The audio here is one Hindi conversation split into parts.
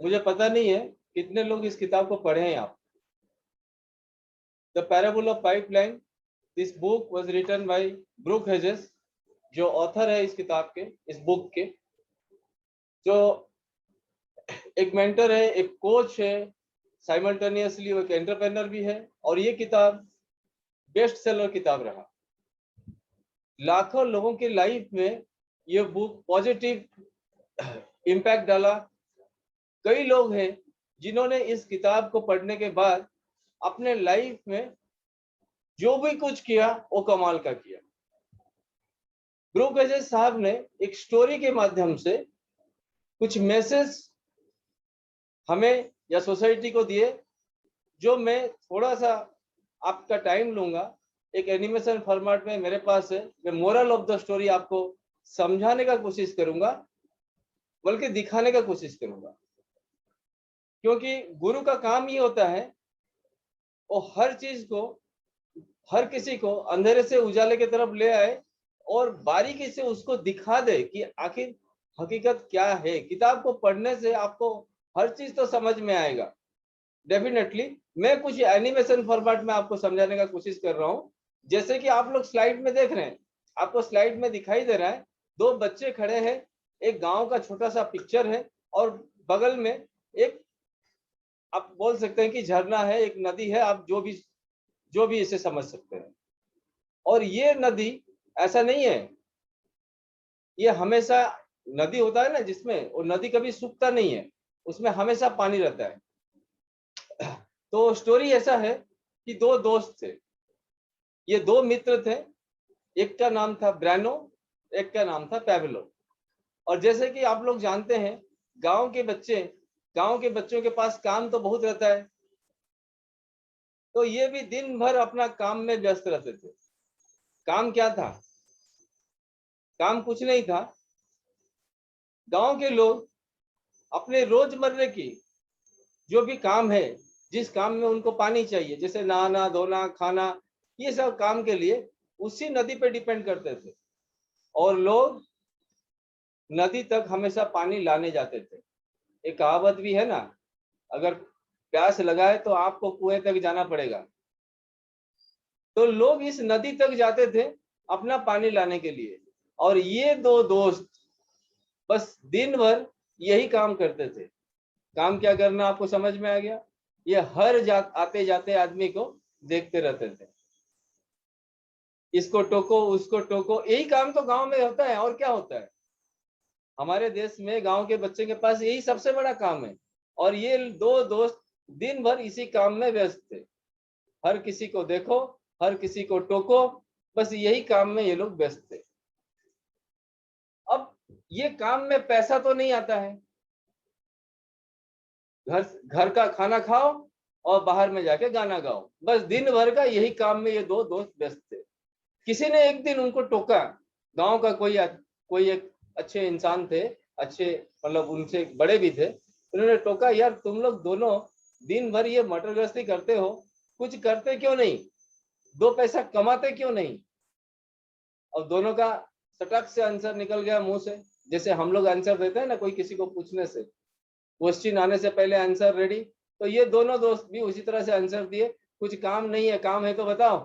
मुझे पता नहीं है कितने लोग इस किताब को पढ़े हैं आप। The parable of pipeline, this book was written by Brook Hedges, जो ऑथर है इस किताब के, इस बुक के, जो एक मेंटर है, एक कोच है, साइमल्टेनियसली वो एक एंटरप्रेन्योर भी है। और ये किताब बेस्ट सेलर किताब रहा। लाखों लोगों की लाइफ में ये बुक पॉजिटिव इम्पैक्ट डाला। कई लोग हैं जिन्होंने इस किताब को पढ़ने के बाद अपने लाइफ में जो भी कुछ किया वो कमाल का किया। ब्रूक हेजेस साहब ने एक स्टोरी के माध्यम से कुछ मैसेज हमें या सोसाइटी को दिए, जो मैं थोड़ा सा आपका टाइम लूंगा, एक एनिमेशन फॉर्मेट में मेरे पास है। मैं मोरल ऑफ द स्टोरी आपको समझाने का कोशिश करूंगा, बल्कि दिखाने का कोशिश करूंगा, क्योंकि गुरु का काम ये होता है वो हर चीज को, हर किसी को अंधेरे से उजाले की तरफ ले आए और बारीकी से उसको दिखा दे कि आखिर हकीकत क्या है। किताब को पढ़ने से आपको हर चीज तो समझ में आएगा डेफिनेटली। मैं कुछ एनिमेशन फॉर्मेट में आपको समझाने का कोशिश कर रहा हूं। जैसे कि आप लोग स्लाइड में देख रहे हैं, आपको स्लाइड में दिखाई दे रहा है दो बच्चे खड़े हैं, एक गांव का छोटा सा पिक्चर है और बगल में एक, आप बोल सकते हैं कि झरना है, एक नदी है, आप जो भी इसे समझ सकते हैं। और ये नदी ऐसा नहीं है, ये हमेशा नदी होता है ना जिसमें, वो नदी कभी सूखता नहीं है, उसमें हमेशा पानी रहता है। तो स्टोरी ऐसा है कि दो दोस्त थे, ये दो मित्र थे, एक का नाम था ब्रानो, एक का नाम था पैब्लो। और जैसे कि आप लोग जानते हैं, गांव के बच्चों के पास काम तो बहुत रहता है, तो ये भी दिन भर अपना काम में व्यस्त रहते थे। काम क्या था? काम कुछ नहीं था। गांव के लोग अपने रोजमर्रे की जो भी काम है, जिस काम में उनको पानी चाहिए, जैसे नहाना धोना खाना, ये सब काम के लिए उसी नदी पे डिपेंड करते थे। और लोग नदी तक हमेशा पानी लाने जाते थे। एक कहावत भी है ना, अगर प्यास लगाए तो आपको कुएं तक जाना पड़ेगा। तो लोग इस नदी तक जाते थे अपना पानी लाने के लिए। और ये दो दोस्त बस दिन भर यही काम करते थे। काम क्या करना आपको समझ में आ गया? ये हर आते जाते आदमी को देखते रहते थे, इसको टोको उसको टोको, यही काम तो गांव में होता है। और क्या होता है हमारे देश में? गांव के बच्चे के पास यही सबसे बड़ा काम है। और ये दो दोस्त दिन भर इसी काम में व्यस्त थे। हर किसी को देखो, हर किसी को टोको, बस यही काम में ये लोग व्यस्त थे। अब ये काम में पैसा तो नहीं आता है, घर का खाना खाओ और बाहर में जाके गाना गाओ, बस दिन भर का यही काम में ये दो दोस्त व्यस्त थे। किसी ने एक दिन उनको टोका, गांव का कोई एक अच्छे इंसान थे, अच्छे मतलब उनसे बड़े भी थे। उन्होंने टोका, यार तुम लोग दोनों दिन भर ये मटर गश्ती करते हो, कुछ करते क्यों नहीं, दो पैसा कमाते क्यों नहीं? और दोनों का सटक से आंसर निकल गया मुंह से, जैसे हम लोग आंसर देते हैं ना कोई किसी को पूछने से, क्वेश्चन आने से पहले आंसर रेडी। तो ये दोनों दोस्त भी उसी तरह से आंसर दिए, कुछ काम नहीं है, काम है तो बताओ,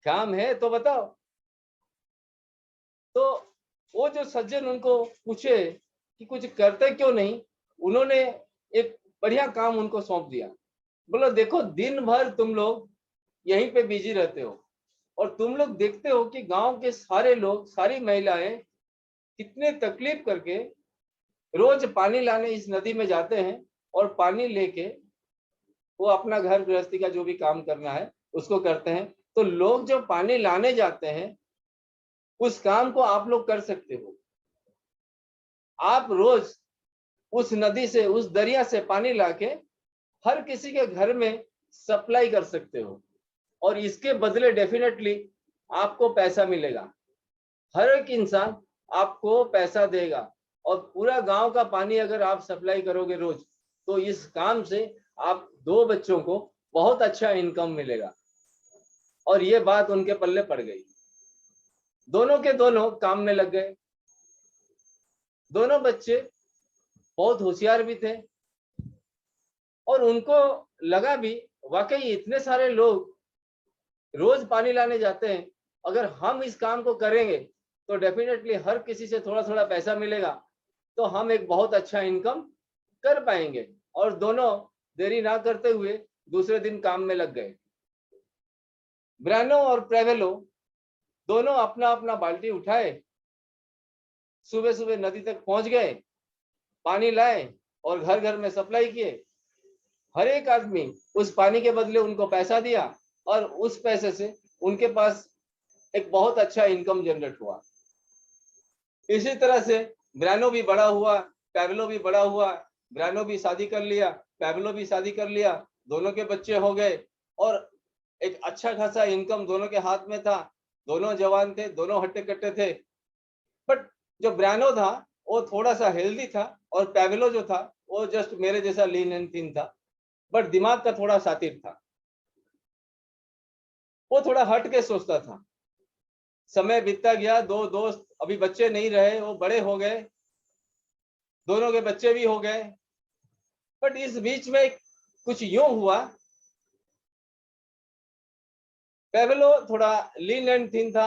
काम है तो बताओ। तो वो जो सज्जन उनको पूछे कि कुछ करते क्यों नहीं, उन्होंने एक बढ़िया काम उनको सौंप दिया। बोलो देखो, दिन भर तुम लोग यहीं पे बिजी रहते हो और तुम लोग देखते हो कि गांव के सारे लोग, सारी महिलाएं कितने तकलीफ करके रोज पानी लाने इस नदी में जाते हैं और पानी लेके वो अपना घर गृहस्थी का जो भी काम करना है उसको करते हैं। तो लोग जो पानी लाने जाते हैं उस काम को आप लोग कर सकते हो। आप रोज उस नदी से, उस दरिया से पानी लाके हर किसी के घर में सप्लाई कर सकते हो और इसके बदले डेफिनेटली आपको पैसा मिलेगा। हर एक इंसान आपको पैसा देगा और पूरा गांव का पानी अगर आप सप्लाई करोगे रोज, तो इस काम से आप दो बच्चों को बहुत अच्छा इनकम मिलेगा। और ये बात उनके पल्ले पड़ गई, दोनों के दोनों काम में लग गए। दोनों बच्चे बहुत होशियार भी थे, और उनको लगा भी वाकई इतने सारे लोग रोज पानी लाने जाते हैं, अगर हम इस काम को करेंगे तो डेफिनेटली हर किसी से थोड़ा थोड़ा पैसा मिलेगा, तो हम एक बहुत अच्छा इनकम कर पाएंगे। और दोनों देरी ना करते हुए दूसरे दिन काम में लग गए। ब्रानो और प्रेवेलो दोनों अपना अपना बाल्टी उठाए, सुबह सुबह नदी तक पहुंच गए, पानी लाए और घर घर में सप्लाई किए। हर एक आदमी उस पानी के बदले उनको पैसा दिया, और उस पैसे से उनके पास एक बहुत अच्छा इनकम जनरेट हुआ। इसी तरह से ब्रानो भी बड़ा हुआ, पैवेलो भी बड़ा हुआ। ब्रानो भी शादी कर लिया, पैवेलो भी शादी कर लिया, दोनों के बच्चे हो गए, और एक अच्छा खासा इनकम दोनों के हाथ में था। दोनों जवान थे, दोनों हट्टे कट्टे थे। बट जो ब्रानो था वो थोड़ा सा हेल्दी था, और पैवेलो जो था वो जस्ट मेरे जैसा लीन एंड थिन था, बट दिमाग का थोड़ा शातिर था। वो थोड़ा हट के सोचता था। समय बीतता गया, दो दोस्त अभी बच्चे नहीं रहे, वो बड़े हो गए, दोनों के बच्चे भी हो गए। बट इस बीच में कुछ यूं हुआ, पैवेलो थोड़ा लीन एंड थिन था,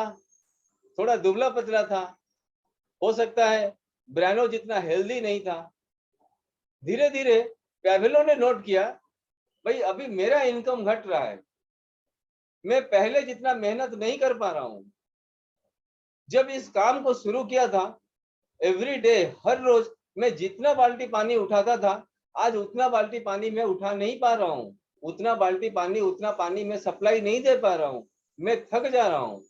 थोड़ा दुबला पतला था, हो सकता है ब्रानो जितना हेल्दी नहीं था। धीरे धीरे पैवेलो ने नोट किया, भाई अभी मेरा इनकम घट रहा है, मैं पहले जितना मेहनत नहीं कर पा रहा हूं। जब इस काम को शुरू किया था, एवरी डे, हर रोज मैं जितना बाल्टी पानी उठाता था, आज उतना बाल्टी पानी मैं उठा नहीं पा रहा हूँ। उतना बाल्टी पानी, उतना पानी मैं सप्लाई नहीं दे पा रहा हूँ, मैं थक जा रहा हूँ।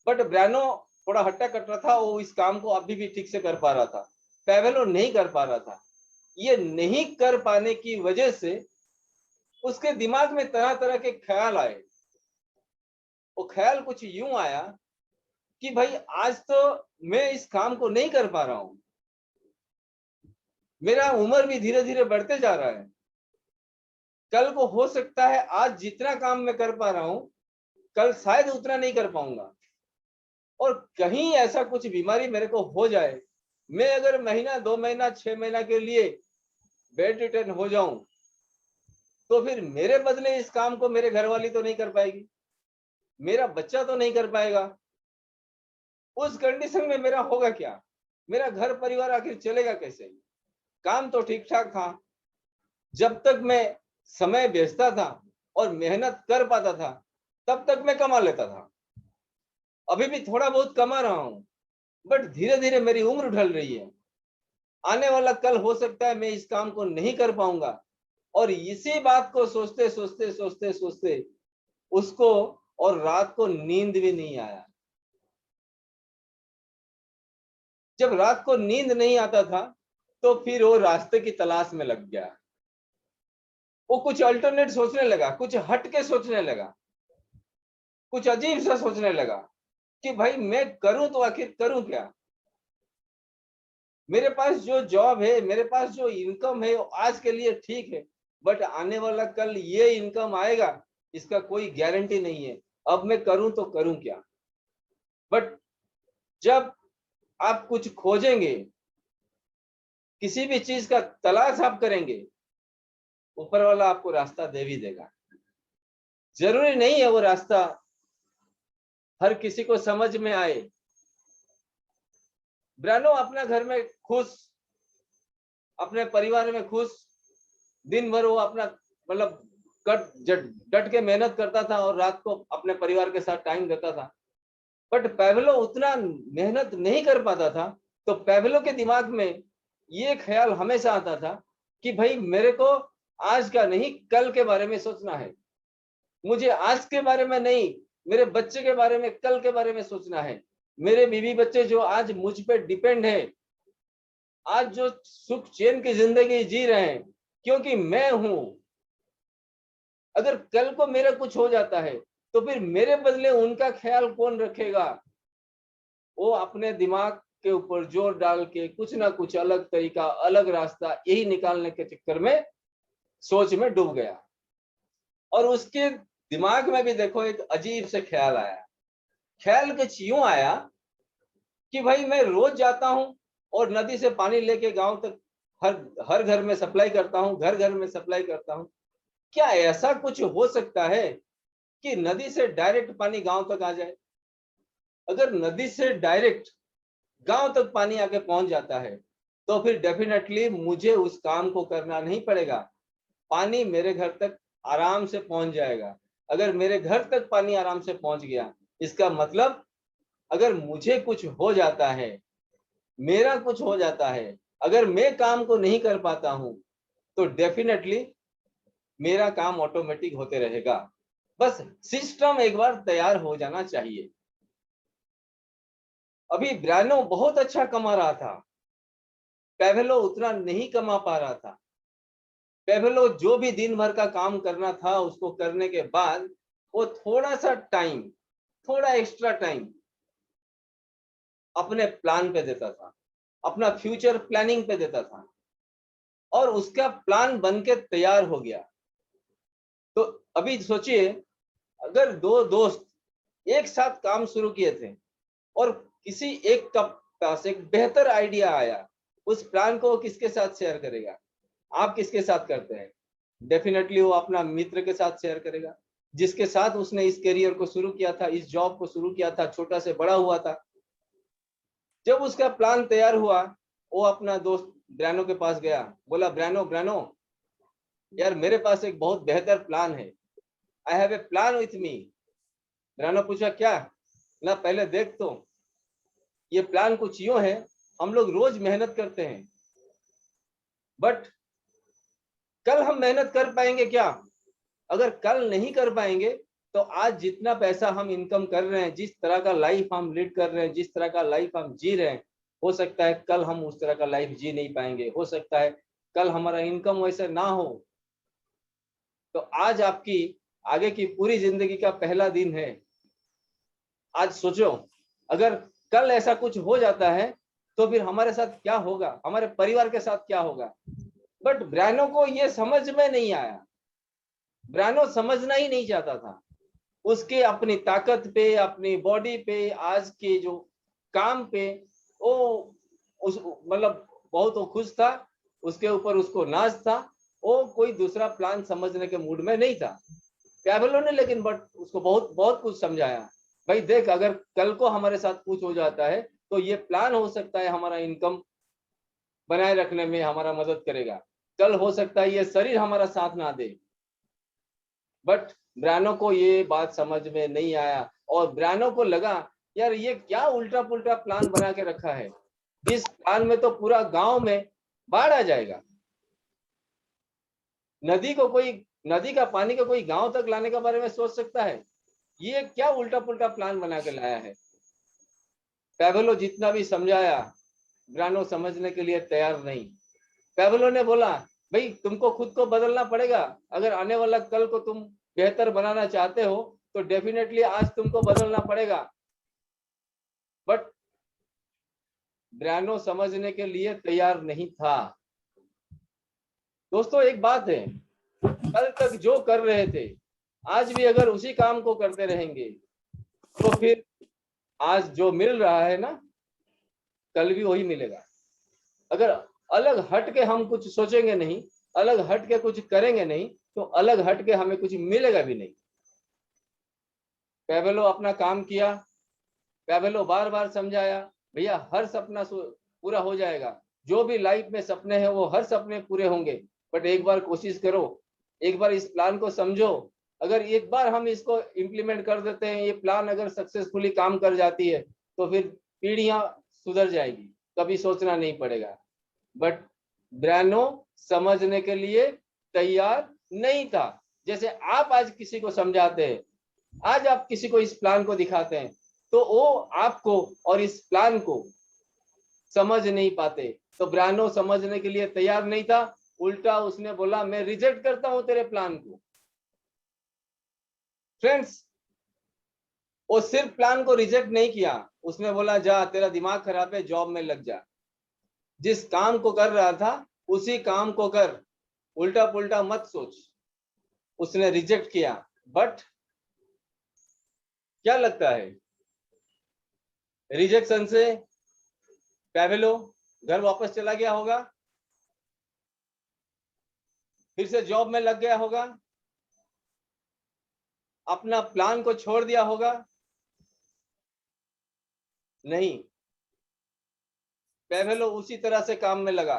बट ब्रानो थोड़ा हट्टा कट्टा था, वो इस काम को अभी भी ठीक से कर पा रहा था, पैवेलो नहीं कर पा रहा था। ये नहीं कर पाने की वजह से उसके दिमाग में तरह तरह के ख्याल आए। वो ख्याल कुछ यूं आया कि भाई आज तो मैं इस काम को नहीं कर पा रहा हूं, मेरा उम्र भी धीरे धीरे बढ़ते जा रहा है, कल को हो सकता है आज जितना काम मैं कर पा रहा हूं, कल शायद उतना नहीं कर पाऊंगा, और कहीं ऐसा कुछ बीमारी मेरे को हो जाए, मैं अगर महीना, 2 महीना, 6 महीना के लिए बेड रिटर्न हो जाऊं, तो फिर मेरे बदले इस काम को मेरे घर वाली तो नहीं कर पाएगी, मेरा बच्चा तो नहीं कर पाएगा। उस कंडीशन में मेरा होगा क्या, मेरा घर परिवार आखिर चलेगा कैसे। काम तो ठीक ठाक था, जब तक मैं समय बेचता था और मेहनत कर पाता था तब तक मैं कमा लेता था। अभी भी थोड़ा बहुत कमा रहा हूं, बट धीरे धीरे मेरी उम्र ढल रही है, आने वाला कल हो सकता है मैं इस काम को नहीं कर पाऊंगा। और इसी बात को सोचते सोचते सोचते सोचते उसको और रात को नींद भी नहीं आया। जब रात को नींद नहीं आता था तो फिर वो रास्ते की तलाश में लग गया। वो कुछ अल्टरनेट सोचने लगा, कुछ हट के सोचने लगा, कुछ अजीब सा सोचने लगा कि भाई मैं करूं तो आखिर करूं क्या। मेरे पास जो जॉब है, मेरे पास जो इनकम है, वो आज के लिए ठीक है, बट आने वाला कल ये इनकम आएगा इसका कोई गारंटी नहीं है। अब मैं करूं तो करूं क्या। बट जब आप कुछ खोजेंगे, किसी भी चीज का तलाश आप करेंगे, ऊपर वाला आपको रास्ता दे भी देगा। जरूरी नहीं है वो रास्ता हर किसी को समझ में आए। ब्रानो अपना घर में खुश, अपने परिवार में खुश, दिन भर वो अपना मतलब डट के मेहनत करता था और रात को अपने परिवार के साथ टाइम देता था। बट पैवेलो उतना मेहनत नहीं कर पाता था, तो पैवेलो के दिमाग में ये ख्याल हमेशा आता था कि भाई मेरे को आज का नहीं कल के बारे में सोचना है, मुझे आज के बारे में नहीं, मेरे बच्चे के बारे में, कल के बारे में सोचना है। मेरे बीवी बच्चे जो आज मुझ पे डिपेंड है, आज जो सुख चैन की जिंदगी जी रहे हैं, क्योंकि मैं हूं। अगर कल को मेरा कुछ हो जाता है तो फिर मेरे बदले उनका ख्याल कौन रखेगा। वो अपने दिमाग के ऊपर जोर डाल के कुछ ना कुछ अलग तरीका, अलग रास्ता यही निकालने के चक्कर में सोच में डूब गया। और उसके दिमाग में भी देखो एक अजीब से ख्याल आया। ख्याल कुछ यूं आया कि भाई मैं रोज जाता हूं और नदी से पानी लेके गांव तक हर हर घर में सप्लाई करता हूँ, घर घर में सप्लाई करता हूँ। क्या ऐसा कुछ हो सकता है कि नदी से डायरेक्ट पानी गांव तक आ जाए? अगर नदी से डायरेक्ट गांव तक पानी आके पहुंच जाता है तो फिर डेफिनेटली मुझे उस काम को करना नहीं पड़ेगा, पानी मेरे घर तक आराम से पहुंच जाएगा। अगर मेरे घर तक पानी आराम से पहुंच गया, इसका मतलब अगर मुझे कुछ हो जाता है, मेरा कुछ हो जाता है, अगर मैं काम को नहीं कर पाता हूं, तो डेफिनेटली मेरा काम ऑटोमेटिक होते रहेगा। बस सिस्टम एक बार तैयार हो जाना चाहिए। अभी ब्रानो बहुत अच्छा कमा रहा था, पेवेलो उतना नहीं कमा पा रहा था। पेवेलो जो भी दिन भर का काम करना था, उसको करने के बाद वो थोड़ा सा टाइम, थोड़ा एक्स्ट्रा टाइम अपने प्लान पे देता था, अपना फ्यूचर प्लानिंग पे देता था, और उसका प्लान बन के तैयार हो गया। तो अभी सोचिए, अगर दो दोस्त एक साथ काम शुरू किए थे और किसी एक का पास एक बेहतर आइडिया आया, उस प्लान को किसके साथ शेयर करेगा? आप किसके साथ करते हैं? डेफिनेटली वो अपना मित्र के साथ शेयर करेगा, जिसके साथ उसने इस करियर को शुरू किया था, इस जॉब को शुरू किया था, छोटा से बड़ा हुआ था। जब उसका प्लान तैयार हुआ, वो अपना दोस्त ब्रानो के पास गया, बोला ब्रानो ब्रानो यार मेरे पास एक बहुत बेहतर प्लान है, I have a plan with me. ब्रानो पूछा क्या? ना पहले देख तो, ये प्लान कुछ यूं है, हम लोग रोज मेहनत करते हैं, बट कल हम मेहनत कर पाएंगे क्या? अगर कल नहीं कर पाएंगे तो आज जितना पैसा हम इनकम कर रहे हैं, जिस तरह का लाइफ हम लीड कर रहे हैं, जिस तरह का लाइफ हम जी रहे हैं, हो सकता है कल हम उस तरह का लाइफ जी नहीं पाएंगे, हो सकता है कल हमारा इनकम वैसे ना हो। तो आज आपकी आगे की पूरी जिंदगी का पहला दिन है। आज सोचो, अगर कल ऐसा कुछ हो जाता है तो फिर हमारे साथ क्या होगा, हमारे परिवार के साथ क्या होगा? बट ब्रानो को ये समझ में नहीं आया, ब्रानो समझना ही नहीं चाहता था। उसके अपनी ताकत पे, अपनी बॉडी पे, आज के जो काम पे वो उस मतलब बहुत वो खुश था, उसके ऊपर उसको नाज था। वो कोई दूसरा प्लान समझने के मूड में नहीं था। कैवेलो ने लेकिन बट उसको बहुत बहुत कुछ समझाया, भाई देख अगर कल को हमारे साथ कुछ हो जाता है तो ये प्लान हो सकता है हमारा इनकम बनाए रखने में हमारा मदद करेगा, कल हो सकता है ये शरीर हमारा साथ ना दे। बट ब्रानो को ये बात समझ में नहीं आया, और ब्रानो को लगा यार ये क्या उल्टा पुल्टा प्लान बना के रखा है, इस प्लान में तो पूरा गांव में बाढ़ आ जाएगा, नदी को कोई, नदी का पानी को कोई गांव तक लाने के बारे में सोच सकता है? ये क्या उल्टा पुल्टा प्लान बना के लाया है। पेवेलो जितना भी समझाया, ब्रानो समझने के लिए तैयार नहीं। पेवेलो ने बोला भाई तुमको खुद को बदलना पड़ेगा, अगर आने वाला कल को तुम बेहतर बनाना चाहते हो तो डेफिनेटली आज तुमको बदलना पड़ेगा। बट ब्रानो समझने के लिए तैयार नहीं था। दोस्तों एक बात है, कल तक जो कर रहे थे आज भी अगर उसी काम को करते रहेंगे तो फिर आज जो मिल रहा है ना, कल भी वही मिलेगा। अगर अलग हट के हम कुछ सोचेंगे नहीं, अलग हट के कुछ करेंगे नहीं, तो अलग हट के हमें कुछ मिलेगा भी नहीं। पेवेलो अपना काम किया, पेवेलो बार बार समझाया भैया हर सपना पूरा हो जाएगा, जो भी लाइफ में सपने हैं वो हर सपने पूरे होंगे, बट एक बार कोशिश करो, एक बार इस प्लान को समझो। अगर एक बार हम इसको इम्प्लीमेंट कर देते हैं, ये प्लान अगर सक्सेसफुली काम कर जाती है तो फिर पीढ़ियां सुधर जाएगी, कभी सोचना नहीं पड़ेगा। बट ब्रानो समझने के लिए तैयार नहीं था। जैसे आप आज किसी को समझाते हैं, आज आप किसी को इस प्लान को दिखाते हैं तो वो आपको और इस प्लान को समझ नहीं पाते। तो ब्रानो समझने के लिए तैयार नहीं था, उल्टा उसने बोला मैं रिजेक्ट करता हूं तेरे प्लान को। फ्रेंड्स, वो सिर्फ प्लान को रिजेक्ट नहीं किया, उसने बोला जा तेरा दिमाग खराब है, जॉब में लग जा, जिस काम को कर रहा था उसी काम को कर, उल्टा पुल्टा मत सोच। उसने रिजेक्ट किया। बट क्या लगता है, रिजेक्शन से पेवेलो घर वापस चला गया होगा? फिर से जॉब में लग गया होगा, अपना प्लान को छोड़ दिया होगा? नहीं, पैवेलो उसी तरह से काम में लगा।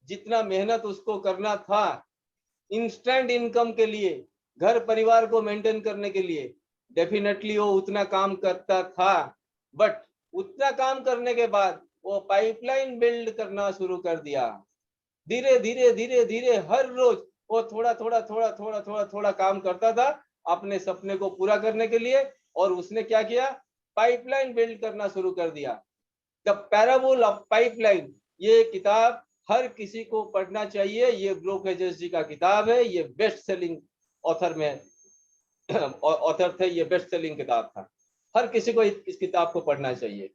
जितना मेहनत उसको करना था इंस्टेंट इनकम के लिए, घर परिवार को मेंटेन करने के लिए, डेफिनेटली वो उतना काम करता था। बट उतना काम करने के बाद वो पाइपलाइन बिल्ड करना शुरू कर दिया। धीरे धीरे धीरे धीरे हर रोज वो थोड़ा थोड़ा थोड़ा थोड़ा थोड़ा थोड़ा काम करता था अपने सपने को पूरा करने के लिए। और उसने क्या किया? पाइपलाइन बिल्ड करना शुरू कर दिया। द पैराबल ऑफ पाइपलाइन, ये किताब हर किसी को पढ़ना चाहिए। ये ब्रूक हेजेस जी का किताब है, ये बेस्ट सेलिंग ऑथर में ऑथर थे, ये बेस्ट सेलिंग किताब था। हर किसी को इस किताब को पढ़ना चाहिए।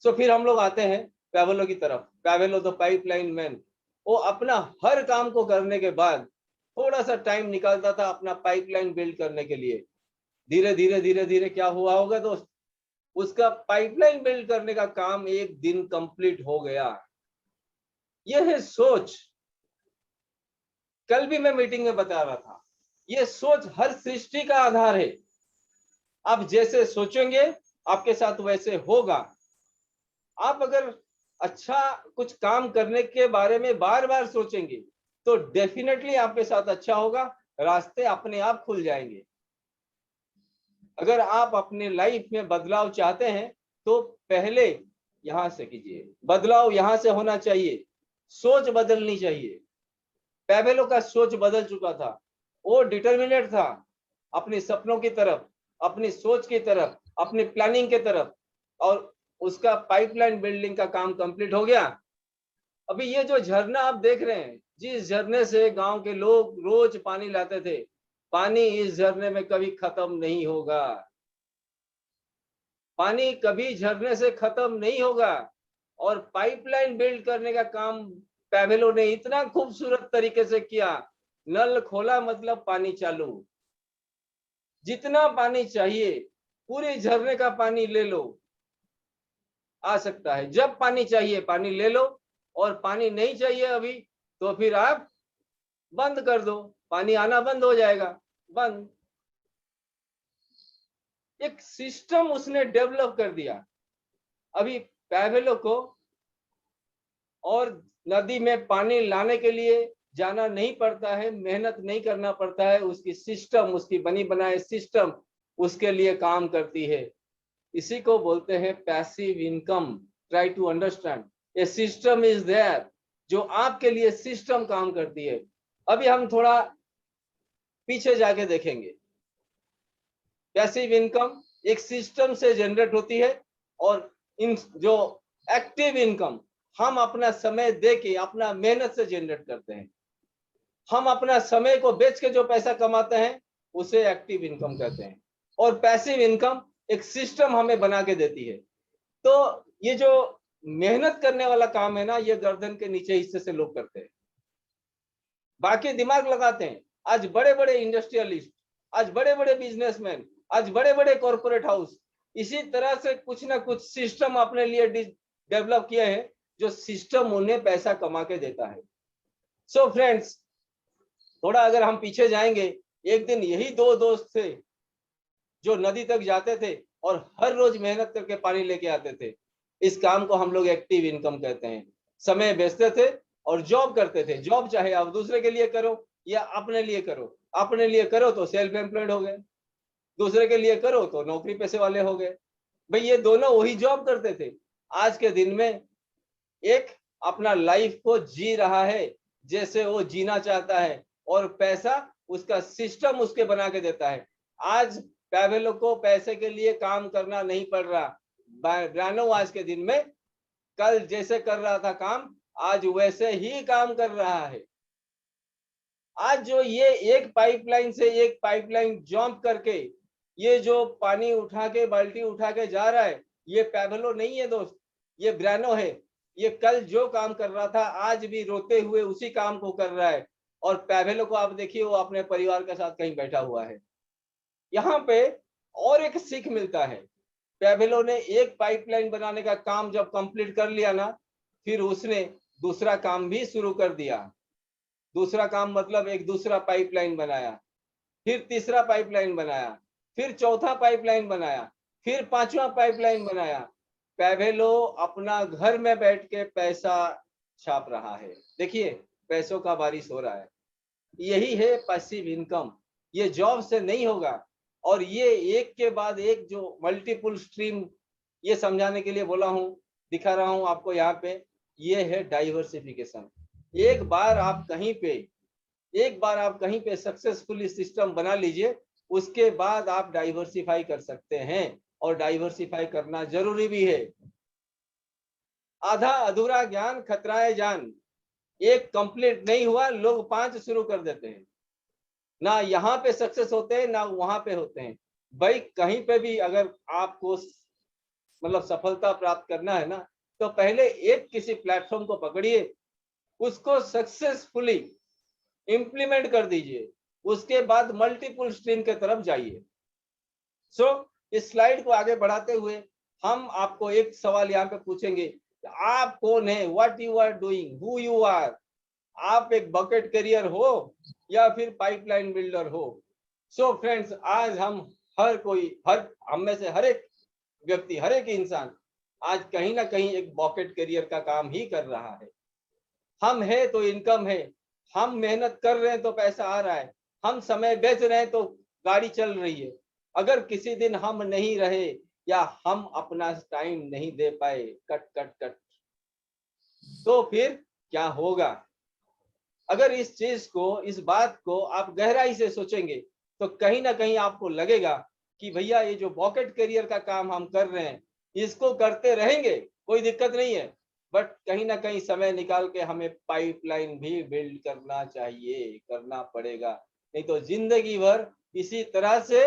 सो फिर हम लोग आते हैं पैवेलो की तरफ। पैवेलो द पाइपलाइन मैन, वो अपना हर काम को करने के बाद थोड़ा सा टाइम निकालता था अपना पाइपलाइन बिल्ड करने के लिए। धीरे धीरे धीरे धीरे क्या हुआ होगा दोस्त, उसका पाइपलाइन बिल्ड करने का काम एक दिन कंप्लीट हो गया। यह है सोच। कल भी मैं मीटिंग में बता रहा था, यह सोच हर सृष्टि का आधार है। आप जैसे सोचेंगे आपके साथ वैसे होगा। आप अगर अच्छा कुछ काम करने के बारे में बार बार सोचेंगे तो डेफिनेटली आपके साथ अच्छा होगा, रास्ते अपने आप खुल जाएंगे। अगर आप अपने लाइफ में बदलाव चाहते हैं तो पहले यहां से कीजिए। बदलाव यहां से होना चाहिए, सोच बदलनी चाहिए। पैवेलो का सोच बदल चुका था, वो डिटर्मिनेट था अपने सपनों की तरफ, अपनी सोच की तरफ, अपनी प्लानिंग की तरफ, और उसका पाइपलाइन बिल्डिंग का काम कंप्लीट हो गया। अभी ये जो झरना आप देख रहे हैं, जिस झरने से गांव के लोग रोज पानी लाते थे, पानी इस झरने में कभी खत्म नहीं होगा। पानी कभी झरने से खत्म नहीं होगा। और पाइपलाइन बिल्ड करने का काम पैवेलो ने इतना खूबसूरत तरीके से किया। नल खोला मतलब पानी चालू। जितना पानी चाहिए पूरे झरने का पानी ले लो, आ सकता है। जब पानी चाहिए पानी ले लो, और पानी नहीं चाहिए अभी तो फिर आप बंद कर दो, पानी आना बंद हो जाएगा। बंद। एक सिस्टम उसने डेवलप कर दिया। अभी पैवेलो को और नदी में पानी लाने के लिए जाना नहीं पड़ता है, मेहनत नहीं करना पड़ता है। उसकी सिस्टम, उसकी बनी बनाई सिस्टम उसके लिए काम करती है। इसी को बोलते हैं passive income. Try to understand, a system is there, जो आपके लिए सिस्टम काम करती है। अभी हम थोड़ा पीछे जाके देखेंगे। पैसिव इनकम एक सिस्टम से जनरेट होती है, और इन जो एक्टिव इनकम हम अपना समय दे के अपना मेहनत से जनरेट करते हैं। हम अपना समय को बेच के जो पैसा कमाते हैं उसे एक्टिव इनकम कहते हैं। और पैसिव इनकम एक सिस्टम हमें बना के देती है। तो ये जो मेहनत करने वाला काम है ना, ये गर्दन के नीचे हिस्से से लोग करते हैं, बाकी दिमाग लगाते हैं। आज बड़े बड़े इंडस्ट्रियलिस्ट, आज बड़े बड़े बिजनेसमैन, आज बड़े बड़े कॉर्पोरेट हाउस इसी तरह से कुछ ना कुछ सिस्टम अपने लिए डेवलप किए हैं, जो सिस्टम उन्हें पैसा कमा के देता है। सो फ्रेंड्स, थोड़ा अगर हम पीछे जाएंगे, एक दिन यही दो दोस्त थे जो नदी तक जाते थे और हर रोज मेहनत करके पानी लेके आते थे। इस काम को हम लोग एक्टिव इनकम कहते हैं। समय बेचते थे और जॉब करते थे। जॉब चाहे आप दूसरे के लिए करो या अपने लिए करो। अपने लिए करो तो सेल्फ एम्प्लॉयड हो गए, दूसरे के लिए करो तो नौकरी पैसे वाले हो गए। भाई ये दोनों वही जॉब करते थे। आज के दिन में एक अपना लाइफ को जी रहा है जैसे वो जीना चाहता है, और पैसा उसका सिस्टम उसके बना के देता है। आज पैवेलो को पैसे के लिए काम करना नहीं पड़ रहा। ब्रानो आज के दिन में कल जैसे कर रहा था काम, आज वैसे ही काम कर रहा है। आज जो ये एक पाइपलाइन से एक पाइपलाइन जंप करके ये जो पानी उठा के बाल्टी उठा के जा रहा है, ये पैवेलो नहीं है दोस्त, ये ब्रानो है। ये कल जो काम कर रहा था आज भी रोते हुए उसी काम को कर रहा है। और पैवेलो को आप देखिए, वो अपने परिवार के साथ कहीं बैठा हुआ है। यहाँ पे और एक सीख मिलता है। पैवेलो ने एक पाइपलाइन बनाने का काम जब कंप्लीट कर लिया ना, फिर उसने दूसरा काम भी शुरू कर दिया। दूसरा काम मतलब एक दूसरा पाइपलाइन बनाया, फिर तीसरा पाइपलाइन बनाया, फिर चौथा पाइपलाइन बनाया, फिर पांचवा पाइपलाइन बनाया। पैवेलो अपना घर में बैठ के पैसा छाप रहा है। देखिए पैसों का बारिश हो रहा है। यही है पैसिव इनकम। ये जॉब से नहीं होगा। और ये एक के बाद एक जो मल्टीपल स्ट्रीम, ये समझाने के लिए बोला हूं, दिखा रहा हूं आपको यहाँ पे, ये है डाइवर्सिफिकेशन। एक बार आप कहीं पे सक्सेसफुली सिस्टम बना लीजिए, उसके बाद आप डाइवर्सिफाई कर सकते हैं। और डाइवर्सिफाई करना जरूरी भी है। आधा अधूरा ज्ञान खतराए जान। एक कंप्लीट नहीं हुआ, लोग 5 शुरू कर देते हैं। ना यहाँ पे सक्सेस होते हैं ना वहां पे होते हैं। भाई कहीं पे भी अगर आपको मतलब सफलता प्राप्त करना है ना, तो पहले एक किसी प्लेटफॉर्म को पकड़िए, उसको सक्सेसफुली इंप्लीमेंट कर दीजिए, उसके बाद मल्टीपल स्ट्रीम के तरफ जाइए। इस स्लाइड को आगे बढ़ाते हुए हम आपको एक सवाल यहाँ पे पूछेंगे, आप कौन है, what you are doing, who you are. आप एक बकेट करियर हो या फिर पाइपलाइन बिल्डर हो। फ्रेंड्स, आज हम में से हर एक व्यक्ति, हर एक इंसान आज कहीं ना कहीं एक बकेट करियर का काम ही कर रहा है। हम है तो इनकम है, हम मेहनत कर रहे हैं तो पैसा आ रहा है, हम समय बेच रहे हैं तो गाड़ी चल रही है। अगर किसी दिन हम नहीं रहे या हम अपना टाइम नहीं दे पाए, कट कट कट, तो फिर क्या होगा। अगर इस चीज को, इस बात को आप गहराई से सोचेंगे तो कहीं ना कहीं आपको लगेगा कि भैया ये जो बॉकेट करियर का काम हम कर रहे हैं, इसको करते रहेंगे, कोई दिक्कत नहीं है, बट कहीं ना कहीं समय निकाल के हमें पाइपलाइन भी बिल्ड करना चाहिए, करना पड़ेगा। नहीं तो जिंदगी भर इसी तरह से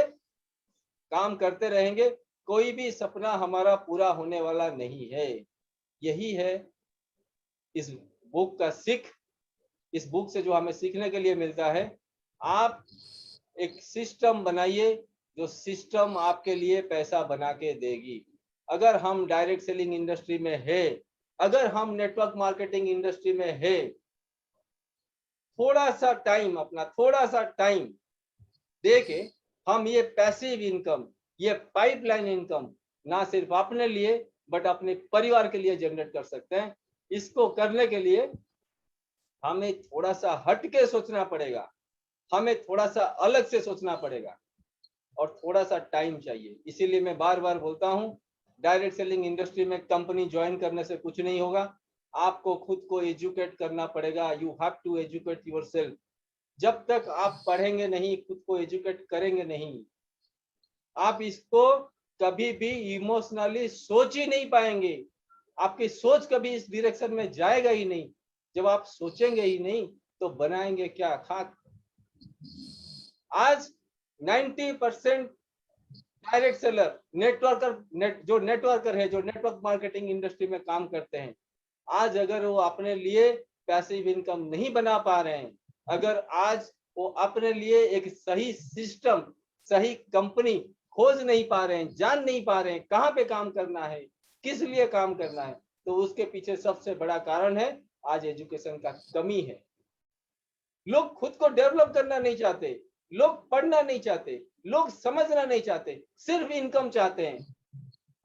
काम करते रहेंगे, कोई भी सपना हमारा पूरा होने वाला नहीं है। यही है इस बुक का सीख। इस बुक से जो हमें सीखने के लिए मिलता है, आप एक सिस्टम बनाइए, जो सिस्टम आपके लिए पैसा बना के देगी। अगर हम डायरेक्ट सेलिंग इंडस्ट्री में है, अगर हम नेटवर्क मार्केटिंग इंडस्ट्री में है, थोड़ा सा टाइम दे के हम ये पैसिव इनकम, ये पाइपलाइन इनकम ना सिर्फ अपने लिए बट अपने परिवार के लिए जनरेट कर सकते हैं। इसको करने के लिए हमें थोड़ा सा हटके सोचना पड़ेगा, हमें थोड़ा सा अलग से सोचना पड़ेगा और थोड़ा सा टाइम चाहिए। इसीलिए मैं बार बार बोलता हूं, डायरेक्ट सेलिंग इंडस्ट्री में कंपनी ज्वाइन करने से कुछ नहीं होगा, आपको खुद को एजुकेट करना पड़ेगा। You have to educate yourself. जब तक आप पढ़ेंगे नहीं, खुद को एजुकेट करेंगे नहीं, आप इसको कभी भी इमोशनली सोच ही नहीं पाएंगे। आपकी सोच कभी इस डायरेक्शन में जाएगा ही नहीं। जब आप सोचेंगे ही नहीं तो बनाएंगे क्या, खाक। आज 90% डायरेक्ट सेलर, जो नेटवर्कर है, जो नेटवर्क मार्केटिंग इंडस्ट्री में काम करते हैं, आज अगर वो अपने लिए पैसिव इनकम नहीं बना पा रहे हैं, अगर आज वो अपने लिए एक सही सिस्टम, सही कंपनी खोज नहीं पा रहे हैं, जान नहीं पा रहे हैं कहाँ पे काम करना है, किस लिए काम करना है, तो उसके पीछे सबसे बड़ा कारण है आज एजुकेशन का कमी है। लोग खुद को डेवलप करना नहीं चाहते, लोग पढ़ना नहीं चाहते, लोग समझना नहीं चाहते, सिर्फ इनकम चाहते हैं।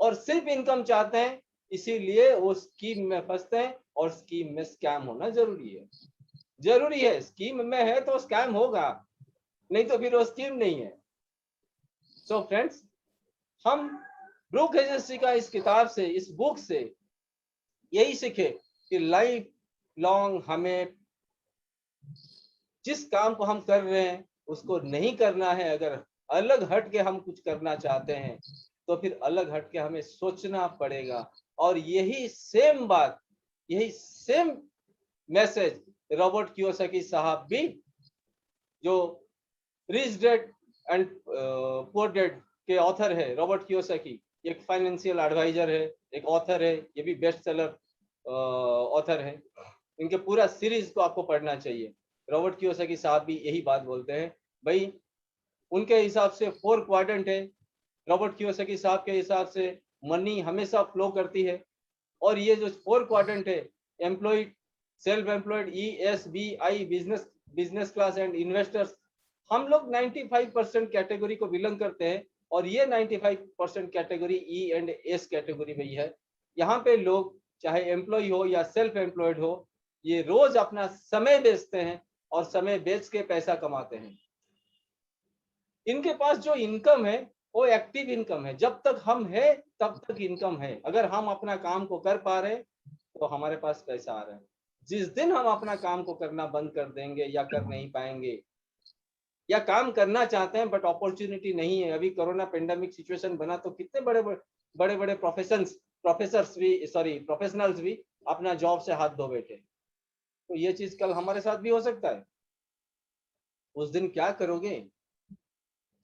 और सिर्फ इनकम चाहते हैं, इसीलिए वो स्कीम में फंसते हैं। और स्कीम में स्कैम होना जरूरी है। जरूरी है, स्कीम में है तो स्कैम होगा, नहीं तो फिर वो स्कीम नहीं है। फ्रेंड्स, हम ब्रूक एजेंसी का इस किताब से, इस बुक से यही सीखे कि लाइफ लॉन्ग हमें जिस काम को हम कर रहे हैं उसको नहीं करना है। अगर अलग हट के हम कुछ करना चाहते हैं तो फिर अलग हट के हमें सोचना पड़ेगा। और यही सेम बात, यही सेम मैसेज रॉबर्ट कियोसाकी साहब भी, जो rich dad and poor dad के ऑथर है, रॉबर्ट कियोसाकी एक फाइनेंशियल एडवाइजर है, एक ऑथर है, ये भी बेस्ट सेलर ऑथर है। इनके पूरा सीरीज को आपको पढ़ना चाहिए। रॉबर्ट कियोसाकी साहब भी यही बात बोलते हैं। भाई उनके हिसाब से 4 क्वाड्रेंट है। रॉबर्ट कियोसाकी साहब के हिसाब से मनी हमेशा फ्लो करती है। और ये जो 4 क्वाड्रेंट है, employ self employed, ESBI, business class and investors, हम लोग 95% कैटेगरी को बिलोंग करते हैं और ये 95% कैटेगरी E&S कैटेगरी में ही है। यहाँ पे लोग चाहे एम्प्लॉय हो या सेल्फ एम्प्लॉयड हो, ये रोज अपना समय बेचते हैं और समय बेच के पैसा कमाते हैं। इनके पास जो इनकम है वो एक्टिव इनकम है, जब तक हम है तब तक इनकम है। अगर हम अपना काम को कर पा रहे तो हमारे पास पैसा आ रहा है। जिस दिन हम अपना काम को करना बंद कर देंगे या कर नहीं पाएंगे, या काम करना चाहते हैं बट अपॉर्चुनिटी नहीं है, अभी कोरोना पेंडेमिक सिचुएशन बना तो कितने बड़े बड़े प्रोफेशनल्स भी अपना जॉब से हाथ धो बैठे। तो ये चीज कल हमारे साथ भी हो सकता है। उस दिन क्या करोगे?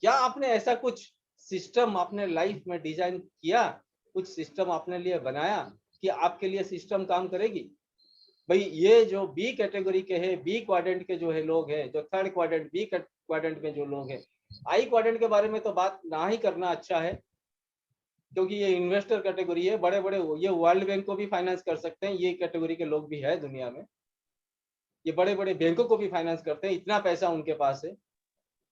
क्या आपने ऐसा कुछ सिस्टम अपने लाइफ में डिजाइन किया, कुछ सिस्टम अपने लिए बनाया कि आपके लिए सिस्टम काम करेगी? भाई ये जो बी कैटेगरी के हैं, बी क्वाड्रेंट के जो है लोग हैं, जो थर्ड क्वाड्रेंट, बी क्वाड्रेंट में जो लोग हैं, आई क्वाड्रेंट के बारे में तो बात ना ही करना अच्छा है, क्योंकि ये इन्वेस्टर कैटेगरी है। बड़े बड़े ये वर्ल्ड बैंक को भी फाइनेंस कर सकते हैं, ये कैटेगरी के लोग भी है दुनिया में। ये बड़े बड़े बैंकों को भी फाइनेंस करते हैं, इतना पैसा उनके पास है,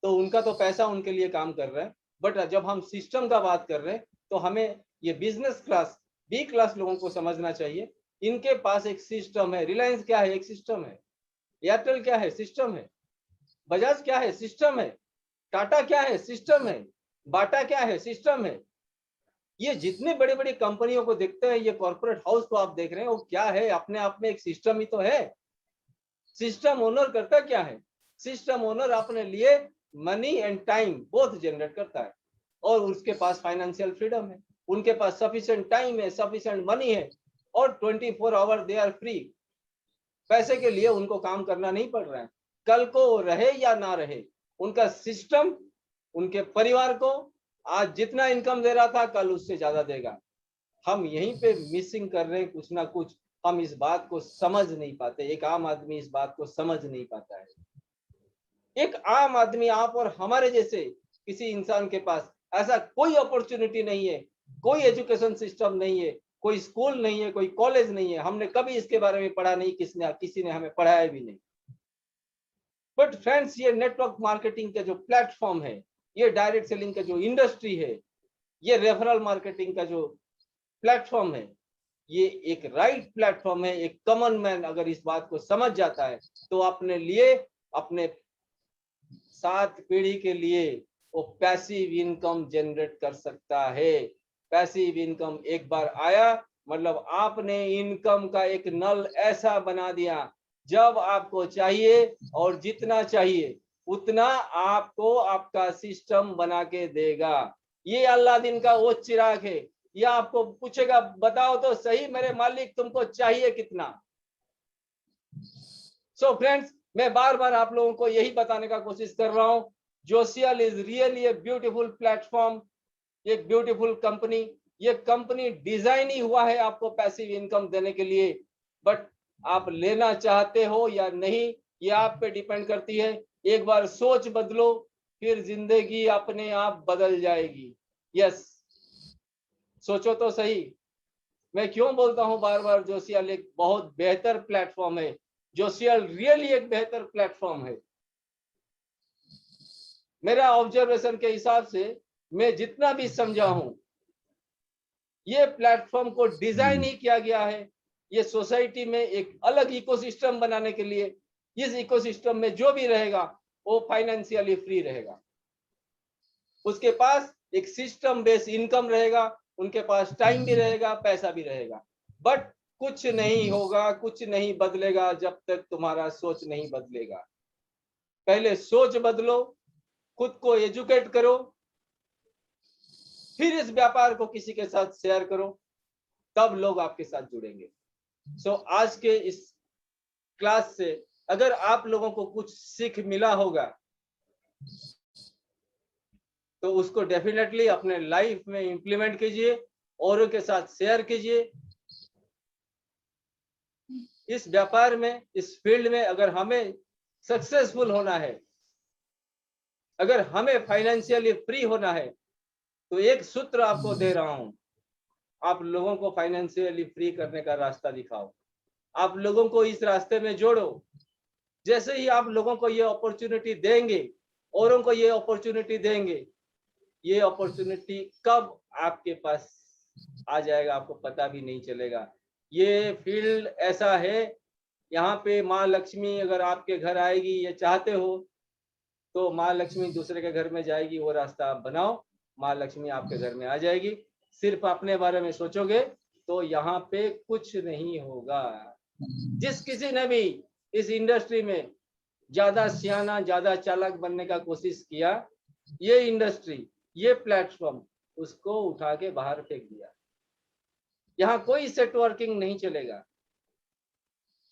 तो उनका तो पैसा उनके लिए काम कर रहा है। बट जब हम सिस्टम का बात कर रहे हैं तो हमें ये बिजनेस क्लास, बी क्लास लोगों को समझना चाहिए। इनके पास एक सिस्टम है। रिलायंस क्या है? एक सिस्टम है। एयरटेल क्या है? सिस्टम है। बजाज क्या है? सिस्टम है। टाटा क्या है? सिस्टम है। बाटा क्या है? सिस्टम है। ये जितने बड़े बड़े कंपनियों को देखते हैं, ये कॉर्पोरेट हाउस को आप देख रहे हैं, वो क्या है? अपने आप में एक सिस्टम ही तो है। सिस्टम ओनर करता क्या है? सिस्टम ओनर अपने लिए money and time both generate करता है और उसके पास फाइनेंशियल फ्रीडम है, उनके पास सफिशिएंट टाइम है, सफिशिएंट मनी है और 24 आवर दे आर फ्री। पैसे के लिए उनको काम करना नहीं पड़ रहा है। कल को रहे या ना रहे, उनका सिस्टम उनके परिवार को आज जितना इनकम दे रहा था कल उससे ज्यादा देगा। हम यहीं पे मिसिंग कर रहे हैं कुछ ना कुछ। हम इस बात को समझ नहीं पाते, एक आम आदमी इस बात को समझ नहीं पाता है। एक आम आदमी, आप और हमारे जैसे किसी इंसान के पास ऐसा कोई अपॉर्चुनिटी नहीं है, कोई एजुकेशन सिस्टम नहीं है, कोई स्कूल नहीं है, कोई कॉलेज नहीं है। हमने कभी इसके बारे में पढ़ा नहीं, किसी ने हमें पढ़ाया भी नहीं। बट फ्रेंड्स, ये नेटवर्क मार्केटिंग का जो प्लेटफॉर्म है, ये डायरेक्ट सेलिंग का जो इंडस्ट्री है, ये रेफरल मार्केटिंग का जो प्लेटफॉर्म है, ये एक राइट प्लेटफॉर्म है। एक कॉमन मैन अगर इस बात को समझ जाता है तो अपने लिए, अपने 7 पीढ़ी के लिए वो पैसिव इनकम जनरेट कर सकता है। पैसिव इनकम एक बार आया मतलब आपने इनकम का एक नल ऐसा बना दिया, जब आपको चाहिए और जितना चाहिए उतना आपको आपका सिस्टम बना के देगा। ये अल्लादीन का वो चिराग है। ये आपको पूछेगा, बताओ तो सही मेरे मालिक तुमको चाहिए कितना। सो फ्रेंड्स, मैं बार बार आप लोगों को यही बताने का कोशिश कर रहा हूं, जोशियल is really a beautiful platform, एक ब्यूटीफुल कंपनी। ये कंपनी डिजाइन ही हुआ है आपको पैसिव इनकम देने के लिए, बट आप लेना चाहते हो या नहीं ये आप पे डिपेंड करती है। एक बार सोच बदलो, फिर जिंदगी अपने आप बदल जाएगी। यस, सोचो तो सही। मैं क्यों बोलता हूं बार बार, जोशियल एक बहुत बेहतर प्लेटफॉर्म है। जोशियल रियली एक बेहतर प्लेटफॉर्म है। मेरा ऑब्जर्वेशन के हिसाब से मैं जितना भी समझा हूं, ये प्लेटफॉर्म को डिजाइन ही किया गया है ये सोसाइटी में एक अलग इकोसिस्टम बनाने के लिए। इस इकोसिस्टम में जो भी रहेगा वो फाइनेंशियली फ्री रहेगा, उसके पास एक सिस्टम बेस्ड इनकम रहेगा, उनके पास टाइम भी रहेगा, पैसा भी रहेगा। बट कुछ नहीं होगा, कुछ नहीं बदलेगा जब तक तुम्हारा सोच नहीं बदलेगा। पहले सोच बदलो, खुद को एजुकेट करो, फिर इस व्यापार को किसी के साथ शेयर करो, तब लोग आपके साथ जुड़ेंगे। सो आज के इस क्लास से अगर आप लोगों को कुछ सीख मिला होगा तो उसको डेफिनेटली अपने लाइफ में इंप्लीमेंट कीजिए, औरों के साथ शेयर कीजिए। इस व्यापार में, इस फील्ड में अगर हमें सक्सेसफुल होना है, अगर हमें फाइनेंशियली फ्री होना है, तो एक सूत्र आपको दे रहा हूं, आप लोगों को फाइनेंशियली फ्री करने का रास्ता दिखाओ। आप लोगों को इस रास्ते में जोड़ो। जैसे ही आप लोगों को ये अपॉर्चुनिटी देंगे, औरों को ये अपॉर्चुनिटी देंगे, ये अपॉर्चुनिटी कब आपके पास आ जाएगा आपको पता भी नहीं चलेगा। ये फील्ड ऐसा है, यहाँ पे माँ लक्ष्मी अगर आपके घर आएगी, ये चाहते हो तो माँ लक्ष्मी दूसरे के घर में जाएगी, वो रास्ता आप बनाओ, माँ लक्ष्मी आपके घर में आ जाएगी। सिर्फ अपने बारे में सोचोगे तो यहाँ पे कुछ नहीं होगा। जिस किसी ने भी इस इंडस्ट्री में ज्यादा सियाना, ज्यादा चालाक बनने का कोशिश किया, ये इंडस्ट्री, ये प्लेटफॉर्म उसको उठा के बाहर फेंक दिया। यहाँ कोई सेट वर्किंग नहीं चलेगा।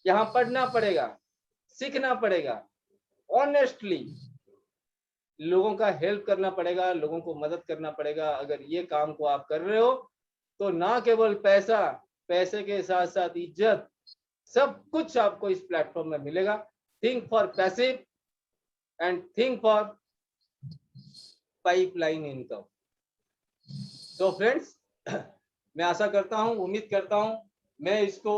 यहाँ पढ़ना पड़ेगा, सीखना पड़ेगा, ऑनेस्टली लोगों का हेल्प करना पड़ेगा, लोगों को मदद करना पड़ेगा। अगर ये काम को आप कर रहे हो तो ना केवल पैसा, पैसे के साथ साथ इज्जत, सब कुछ आपको इस प्लेटफॉर्म में मिलेगा। Think for passive and think for pipeline income. तो फ्रेंड्स, मैं आशा करता हूं, उम्मीद करता हूं मैं इसको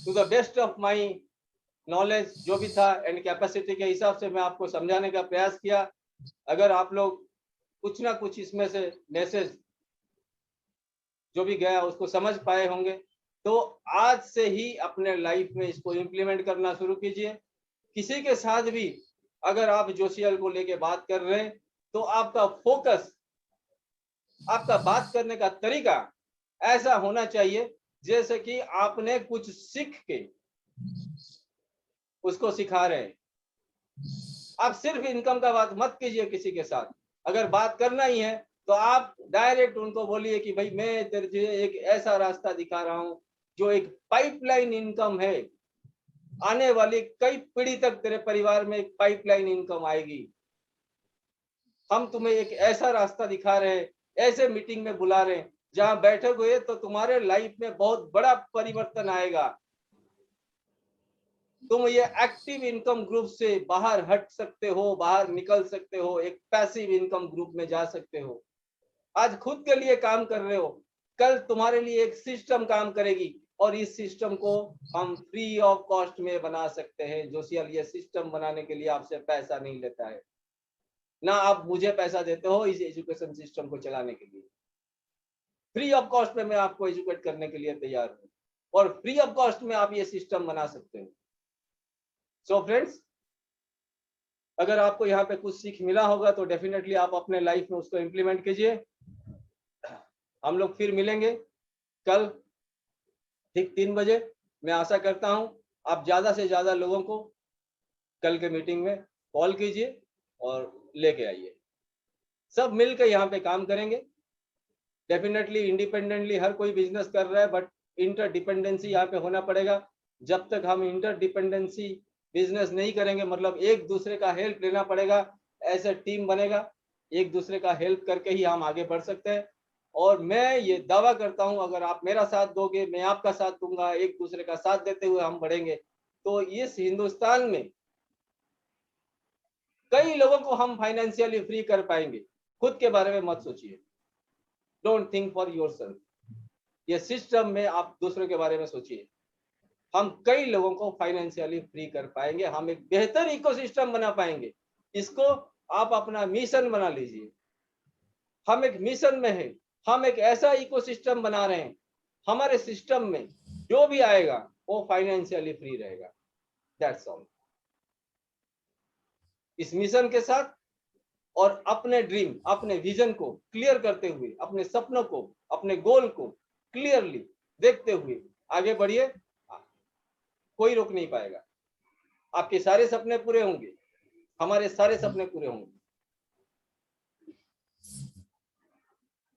to the best of my knowledge जो भी था एंड कैपेसिटी के हिसाब से मैं आपको समझाने का प्रयास किया। अगर आप लोग कुछ ना कुछ इसमें से मैसेज जो भी गया उसको समझ पाए होंगे, तो आज से ही अपने लाइफ में इसको इम्प्लीमेंट करना शुरू कीजिए। किसी के साथ भी अगर आप जोशियल को लेके बात कर रहे हैं तो आपका फोकस, आपका बात करने का तरीका ऐसा होना चाहिए जैसे कि आपने कुछ सीख के उसको सिखा रहे हैं। आप सिर्फ इनकम का बात मत कीजिए किसी के साथ। अगर बात करना ही है तो आप डायरेक्ट उनको बोलिए कि भाई मैं तेरे एक ऐसा रास्ता दिखा रहा हूं जो एक पाइपलाइन इनकम है, आने वाली कई पीढ़ी तक तेरे परिवार में एक पाइपलाइन इनकम आएगी। हम तुम्हें एक ऐसा रास्ता दिखा रहे हैं, ऐसे मीटिंग में बुला रहे हैं जहां बैठोगे तो तुम्हारे लाइफ में बहुत बड़ा परिवर्तन आएगा। तुम ये एक्टिव इनकम ग्रुप से बाहर हट सकते हो, बाहर निकल सकते हो, एक पैसिव इनकम ग्रुप में जा सकते हो। आज खुद के लिए काम कर रहे हो, कल तुम्हारे लिए एक सिस्टम काम करेगी और इस सिस्टम को हम फ्री ऑफ कॉस्ट में बना सकते हैं। जोशियल ये सिस्टम बनाने के लिए आपसे पैसा नहीं लेता है, ना आप मुझे पैसा देते हो इस एजुकेशन सिस्टम को चलाने के लिए। फ्री ऑफ कॉस्ट में मैं आपको एजुकेट करने के लिए तैयार हूँ और फ्री ऑफ कॉस्ट में आप ये सिस्टम बना सकते हो। सो फ्रेंड्स, अगर आपको यहाँ पे कुछ सीख मिला होगा तो डेफिनेटली आप अपने लाइफ में उसको इम्प्लीमेंट कीजिए। हम लोग फिर मिलेंगे कल ठीक 3 बजे। मैं आशा करता हूँ आप ज्यादा से ज्यादा लोगों को कल के मीटिंग में कॉल कीजिए और लेके आइए। सब मिलकर यहाँ पे काम करेंगे। डेफिनेटली इंडिपेंडेंटली हर कोई बिजनेस कर रहा है, बट इंटरडिपेंडेंसी यहाँ पे होना पड़ेगा। जब तक हम इंटरडिपेंडेंसी बिजनेस नहीं करेंगे, मतलब एक दूसरे का हेल्प लेना पड़ेगा, ऐसे टीम बनेगा, एक दूसरे का हेल्प करके ही हम आगे बढ़ सकते हैं। और मैं ये दावा करता हूं अगर आप मेरा साथ दोगे, मैं आपका साथ दूंगा, एक दूसरे का साथ देते हुए हम बढ़ेंगे तो इस हिंदुस्तान में कई लोगों को हम फाइनेंशियली फ्री कर पाएंगे। खुद के बारे में मत सोचिए, डोंट थिंक फॉर योरसेल्फ। ये सिस्टम में आप दूसरों के बारे में सोचिए। हम कई लोगों को फाइनेंशियली फ्री कर पाएंगे, हम एक बेहतर इकोसिस्टम बना पाएंगे। इसको आप अपना मिशन बना लीजिए। हम एक मिशन में है, हम एक ऐसा इकोसिस्टम बना रहे हैं, हमारे सिस्टम में जो भी आएगा वो फाइनेंशियली फ्री रहेगा। That's all. इस मिशन के साथ और अपने ड्रीम, अपने विजन को क्लियर करते हुए, अपने सपनों को, अपने गोल को क्लियरली देखते हुए आगे बढ़िए। कोई रोक नहीं पाएगा। आपके सारे सपने पूरे होंगे, हमारे सारे सपने पूरे होंगे।